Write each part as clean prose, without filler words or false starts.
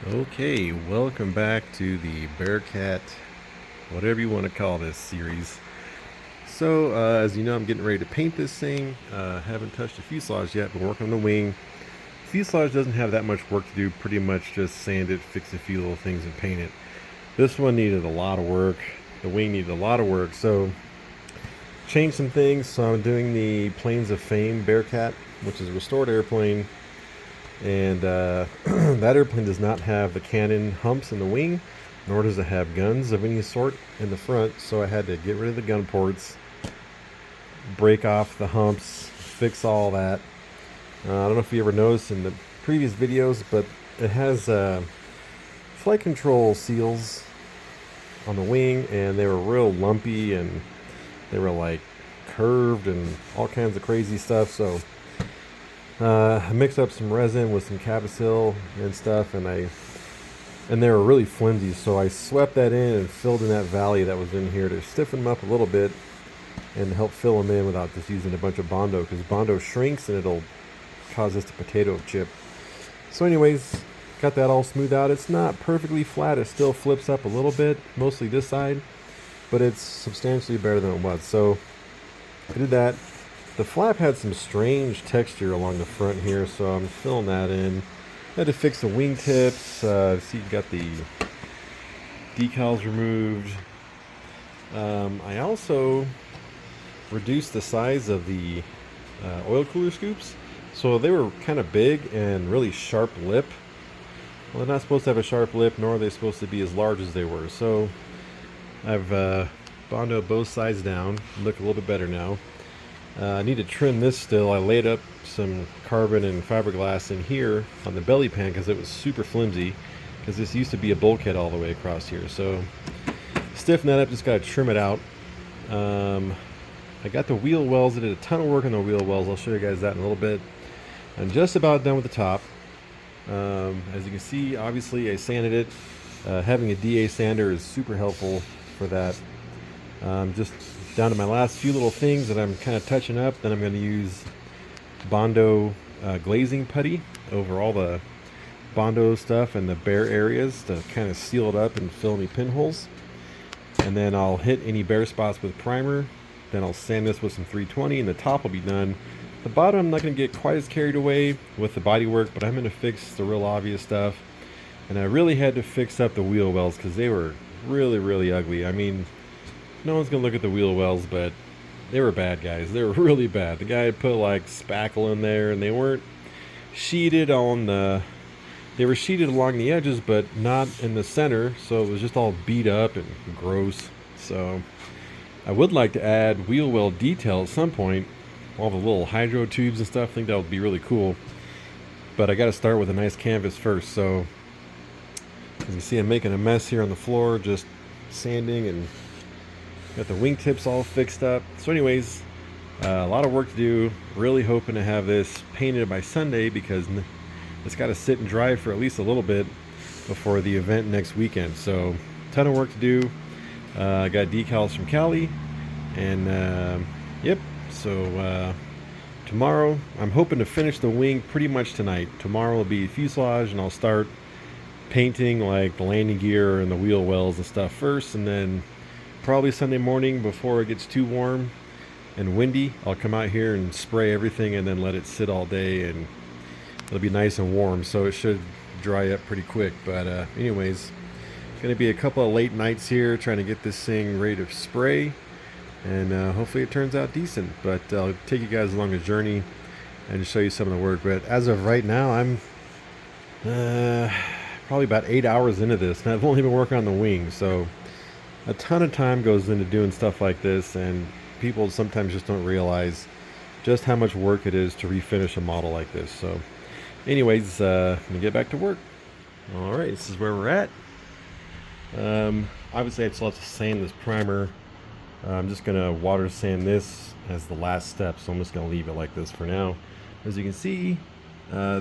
Okay, welcome back to the bearcat, whatever you want to call this series. So, as you know, I'm getting ready to paint this thing. Haven't touched the fuselage yet, but working on the wing. Fuselage doesn't have that much work to do, pretty much just sand it, fix a few little things, and paint it. This one needed a lot of work. The wing needed a lot of work, so changed some things. So I'm doing the Planes of Fame bearcat, which is a restored airplane. And that airplane does not have the cannon humps in the wing, nor does it have guns of any sort in the front. So I had to get rid of the gun ports, break off the humps, fix all that. I don't know if you ever noticed in the previous videos, but it has flight control seals on the wing, and they were real lumpy and they were like curved and all kinds of crazy stuff. So I mixed up some resin with some Capasil and stuff, and they were really flimsy. So I swept that in and filled in that valley that was in here to stiffen them up a little bit and help fill them in without just using a bunch of Bondo, because Bondo shrinks and it'll cause this to potato chip. So anyways, got that all smoothed out. It's not perfectly flat. It still flips up a little bit, mostly this side, but it's substantially better than it was. So I did that. The flap had some strange texture along the front here, so I'm filling that in. Had to fix the wingtips. See, you got the decals removed. I also reduced the size of the oil cooler scoops, so they were kind of big and really sharp lip. Well, they're not supposed to have a sharp lip, nor are they supposed to be as large as they were. So I've Bondo both sides down. Look a little bit better now. I need to trim this still. I laid up some carbon and fiberglass in here on the belly pan because it was super flimsy, because this used to be a bulkhead all the way across here. So stiffen that up, just got to trim it out. I got the wheel wells. I did a ton of work on the wheel wells. I'll show you guys that in a little bit. I'm just about done with the top. As you can see, obviously I sanded it. Having a DA sander is super helpful for that. Just down to my last few little things that I'm kind of touching up. Then I'm going to use Bondo glazing putty over all the Bondo stuff and the bare areas to kind of seal it up and fill any pinholes. And then I'll hit any bare spots with primer. Then I'll sand this with some 320 and the top will be done. The bottom I'm not going to get quite as carried away with the body work, but I'm going to fix the real obvious stuff. And I really had to fix up the wheel wells because they were really, really ugly. I mean, no one's gonna look at the wheel wells, but they were bad, guys. They were really bad. The guy had put like spackle in there, and they weren't sheeted on the. They were sheeted along the edges, but not in the center, so it was just all beat up and gross. So I would like to add wheel well detail at some point. All the little hydro tubes and stuff. I think that would be really cool. But I got to start with a nice canvas first. So as you see, I'm making a mess here on the floor, just sanding and got the wingtips all fixed up. So anyways, a lot of work to do. Really hoping to have this painted by Sunday, because it's got to sit and dry for at least a little bit before the event next weekend. So ton of work to do. I got decals from Cali, and yep. So tomorrow I'm hoping to finish the wing pretty much tonight. Tomorrow will be fuselage, and I'll start painting like the landing gear and the wheel wells and stuff first, and then probably Sunday morning before it gets too warm and windy, I'll come out here and spray everything and then let it sit all day, and it'll be nice and warm, so it should dry up pretty quick. But anyways, gonna be a couple of late nights here trying to get this thing ready to spray, and hopefully it turns out decent. But I'll take you guys along a journey and show you some of the work. But as of right now, I'm probably about 8 hours into this, and I've only been working on the wing, so a ton of time goes into doing stuff like this, and people sometimes just don't realize just how much work it is to refinish a model like this. So anyways, let me get back to work. All right, this is where we're at. Obviously I still have to sand this primer. I'm just gonna water sand this as the last step, so I'm just gonna leave it like this for now. As you can see,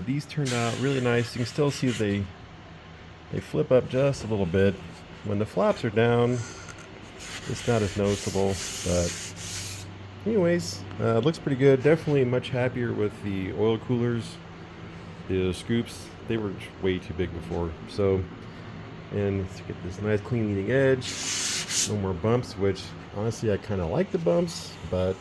these turned out really nice. You can still see they flip up just a little bit. When the flaps are down, it's not as noticeable, but anyways, it looks pretty good. Definitely much happier with the oil coolers, the scoops. they were way too big before. So, and let's get this nice clean leading edge. No more bumps, which honestly I kind of like the bumps, but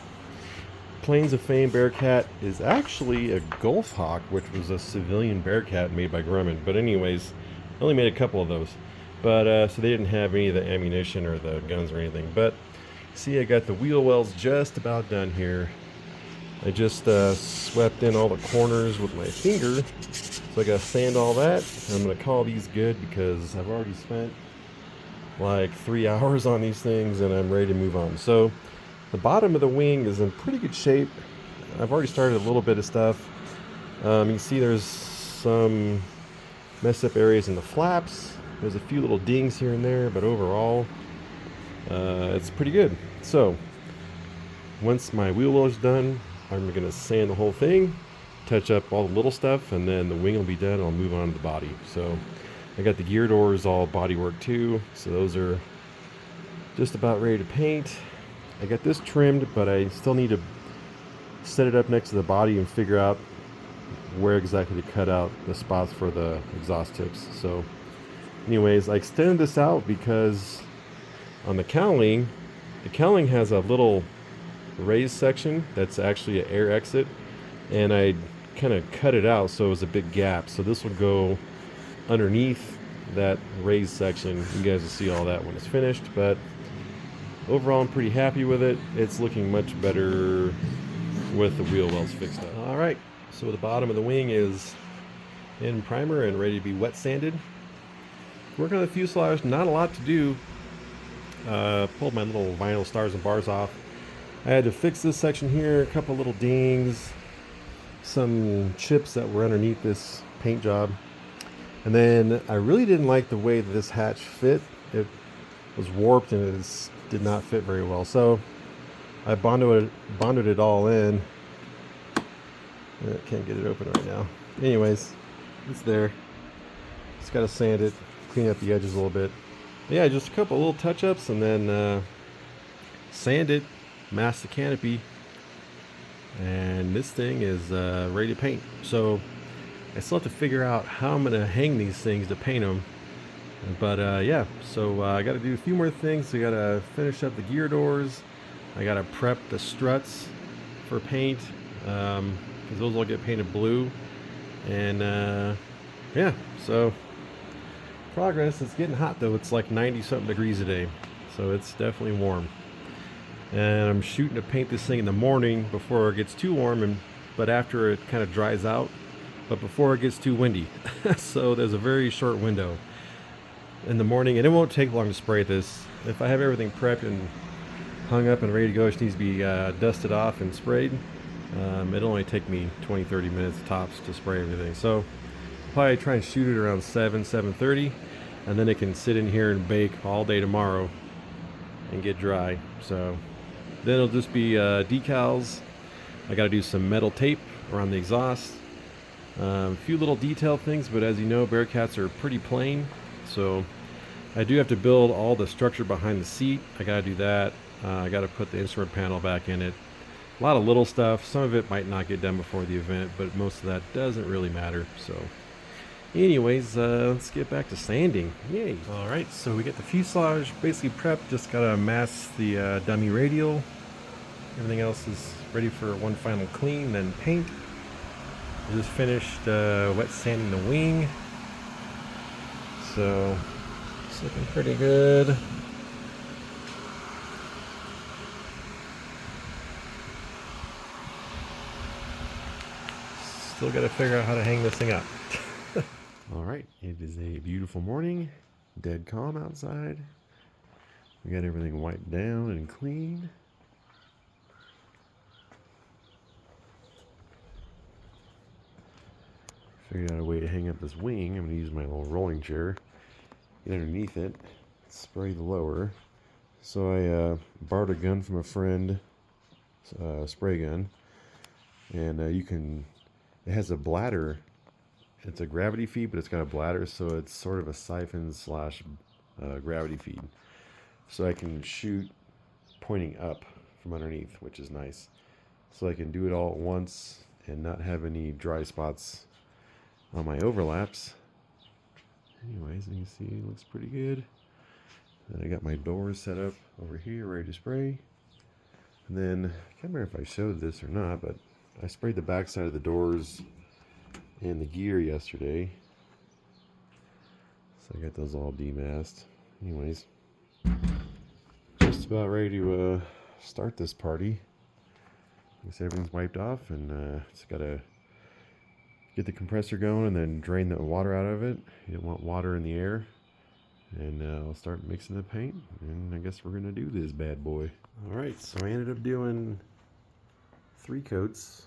Plains of Fame Bearcat is actually a Gulf Hawk, which was a civilian Bearcat made by Grumman. But anyways, I only made a couple of those. But so they didn't have any of the ammunition or the guns or anything. But see, I got the wheel wells just about done here. I just swept in all the corners with my finger. So I gotta sand all that. I'm gonna call these good because I've already spent like 3 hours on these things and I'm ready to move on. So the bottom of the wing is in pretty good shape. I've already started a little bit of stuff. You can see there's some messed up areas in the flaps. There's a few little dings here and there, but overall, it's pretty good. So once my wheel well is done, I'm gonna sand the whole thing, touch up all the little stuff, and then the wing will be done. I'll move on to the body. So I got the gear doors all bodywork too, so those are just about ready to paint. I got this trimmed, but I still need to set it up next to the body and figure out where exactly to cut out the spots for the exhaust tips. So anyways, I extended this out because on the cowling has a little raised section that's actually an air exit, and I kind of cut it out so it was a big gap. So this will go underneath that raised section. You guys will see all that when it's finished, but overall I'm pretty happy with it. It's looking much better with the wheel wells fixed up. All right, so the bottom of the wing is in primer and ready to be wet sanded. Working on the fuselage, not a lot to do. Pulled my little vinyl stars and bars off. I had to fix this section here, a couple little dings, some chips that were underneath this paint job. And then I really didn't like the way that this hatch fit. It was warped and it did not fit very well. So I bonded it all in. I can't get it open right now. Anyways, it's there. Just got to sand it, clean up the edges a little bit. But yeah, just a couple little touch-ups and then sand it, mask the canopy, and this thing is ready to paint. So I still have to figure out how I'm gonna hang these things to paint them. But yeah, so I got to do a few more things. I got to finish up the gear doors. I got to prep the struts for paint because those will get painted blue. And yeah, so progress. It's getting hot though. It's like 90 something degrees today, so it's definitely warm. And I'm shooting to paint this thing in the morning before it gets too warm, but after it kind of dries out, but before it gets too windy. So there's a very short window in the morning, and it won't take long to spray this. If I have everything prepped and hung up and ready to go, it just needs to be dusted off and sprayed. It'll only take me 20-30 minutes tops to spray everything. So I'll probably try and shoot it around 7:30, and then it can sit in here and bake all day tomorrow and get dry. So then it'll just be decals. I got to do some metal tape around the exhaust. A few little detail things, but as you know, Bearcats are pretty plain. So I do have to build all the structure behind the seat. I got to do that. I got to put the instrument panel back in it. A lot of little stuff. Some of it might not get done before the event, but most of that doesn't really matter. So anyways, let's get back to sanding. Yay. All right, so we get the fuselage basically prepped. Just got to mask the dummy radial. Everything else is ready for one final clean, then paint. I just finished wet sanding the wing. So it's looking pretty good. Still got to figure out how to hang this thing up. All right, it is a beautiful morning, dead calm outside. We got everything wiped down and clean. Figured out a way to hang up this wing. I'm going to use my little rolling chair, get underneath it, spray the lower. So I borrowed a gun from a friend, spray gun, and it has a bladder. It's a gravity feed, but it's got a bladder, so it's sort of a siphon slash gravity feed. So I can shoot pointing up from underneath, which is nice. So I can do it all at once and not have any dry spots on my overlaps. Anyways, you can see it looks pretty good. Then I got my doors set up over here, ready to spray. And then, I can't remember if I showed this or not, but I sprayed the back side of the doors and the gear yesterday. So I got those all demasked. Anyways, just about ready to start this party. I guess everything's wiped off, and just gotta get the compressor going and then drain the water out of it. You don't want water in the air. And I'll start mixing the paint, and I guess we're gonna do this bad boy. Alright, so I ended up doing 3 coats.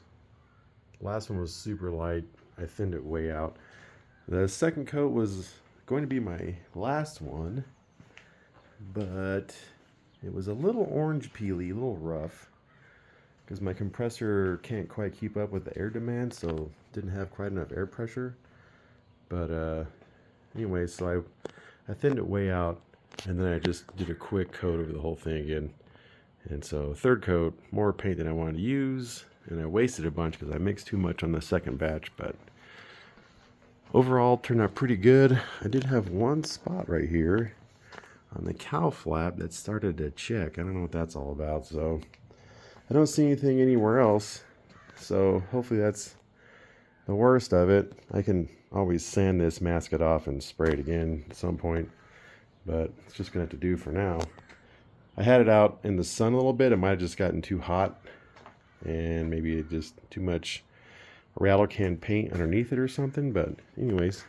Last one was super light. I thinned it way out. The second coat was going to be my last one, but it was a little orange peely, a little rough, because my compressor can't quite keep up with the air demand, so didn't have quite enough air pressure. But anyway, so I thinned it way out, and then I just did a quick coat over the whole thing again. And so third coat, more paint than I wanted to use, and I wasted a bunch because I mixed too much on the second batch, but overall turned out pretty good. I did have one spot right here on the cow flap that started to check. I don't know what that's all about, so I don't see anything anywhere else. So hopefully that's the worst of it. I can always sand this, mask it off, and spray it again at some point, but it's just gonna have to do for now. I had it out in the sun a little bit. It might have just gotten too hot, and maybe just too much rattle can paint underneath it or something, but anyways,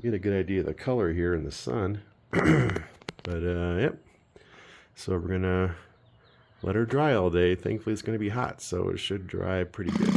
you get a good idea of the color here in the sun. But yep, so we're gonna let her dry all day. Thankfully it's gonna be hot, so it should dry pretty good.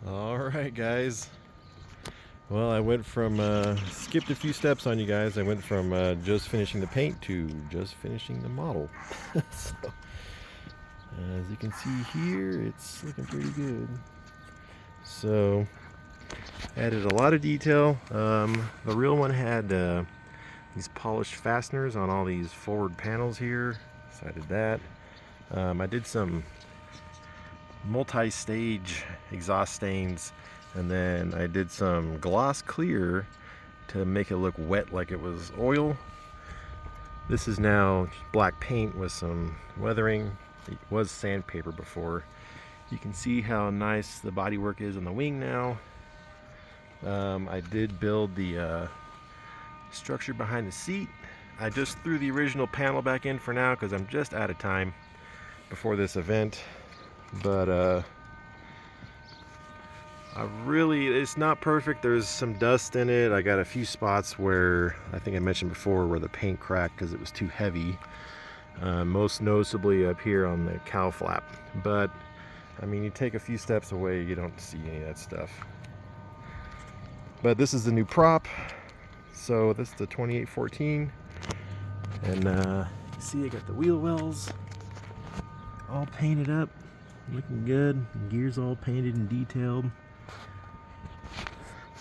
Alright guys, well I went from, skipped a few steps on you guys. I went from just finishing the paint to just finishing the model. So, as you can see here, it's looking pretty good. So, added a lot of detail. The real one had these polished fasteners on all these forward panels here, so I did that. I did some multi-stage exhaust stains, and then I did some gloss clear to make it look wet like it was oil. This is now black paint with some weathering. It was sandpaper before. You can see how nice the bodywork is on the wing now. I did build the structure behind the seat. I just threw the original panel back in for now because I'm just out of time before this event. But it's not perfect. There's some dust in it. I got a few spots where I think I mentioned before where the paint cracked because it was too heavy, most noticeably up here on the cow flap. But I mean, you take a few steps away, you don't see any of that stuff. But this is the new prop. So this is the 2814, and you see I got the wheel wells all painted up. Looking good. Gears all painted and detailed.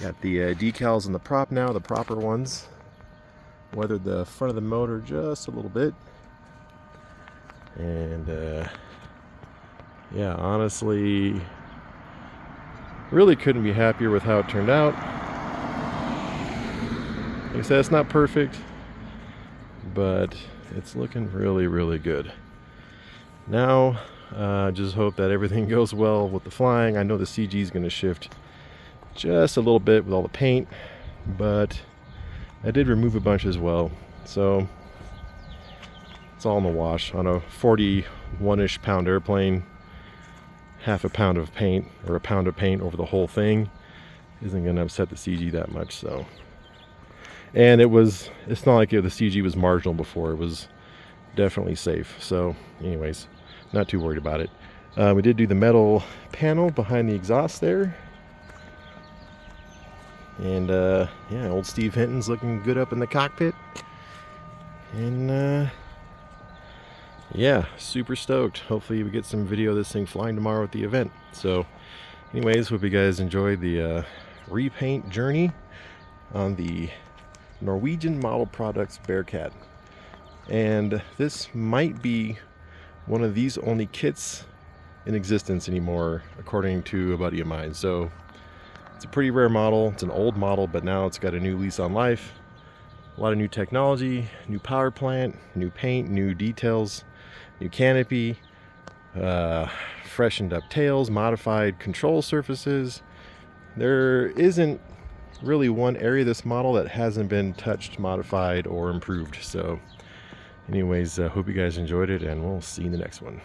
Got the decals on the prop now, the proper ones. Weathered the front of the motor just a little bit. And yeah, honestly, really couldn't be happier with how it turned out. Like I said, it's not perfect, but it's looking really, really good. Now, just hope that everything goes well with the flying. I know the CG is going to shift just a little bit with all the paint, but I did remove a bunch as well. So it's all in the wash. On a 41-ish pound airplane, half a pound of paint or a pound of paint over the whole thing isn't going to upset the CG that much. So, and it's not like the CG was marginal before. It was definitely safe. So anyways, not too worried about it. We did do the metal panel behind the exhaust there. And yeah, old Steve Hinton's looking good up in the cockpit. And yeah, super stoked. Hopefully we get some video of this thing flying tomorrow at the event. So anyways, hope you guys enjoyed the repaint journey on the Norwegian Model Products Bearcat. And this might be one of these only kits in existence anymore, according to a buddy of mine. So it's a pretty rare model. It's an old model, but now it's got a new lease on life. A lot of new technology, new power plant, new paint, new details, new canopy, freshened up tails, modified control surfaces. There isn't really one area of this model that hasn't been touched, modified, or improved. So anyways, hope you guys enjoyed it, and we'll see you in the next one.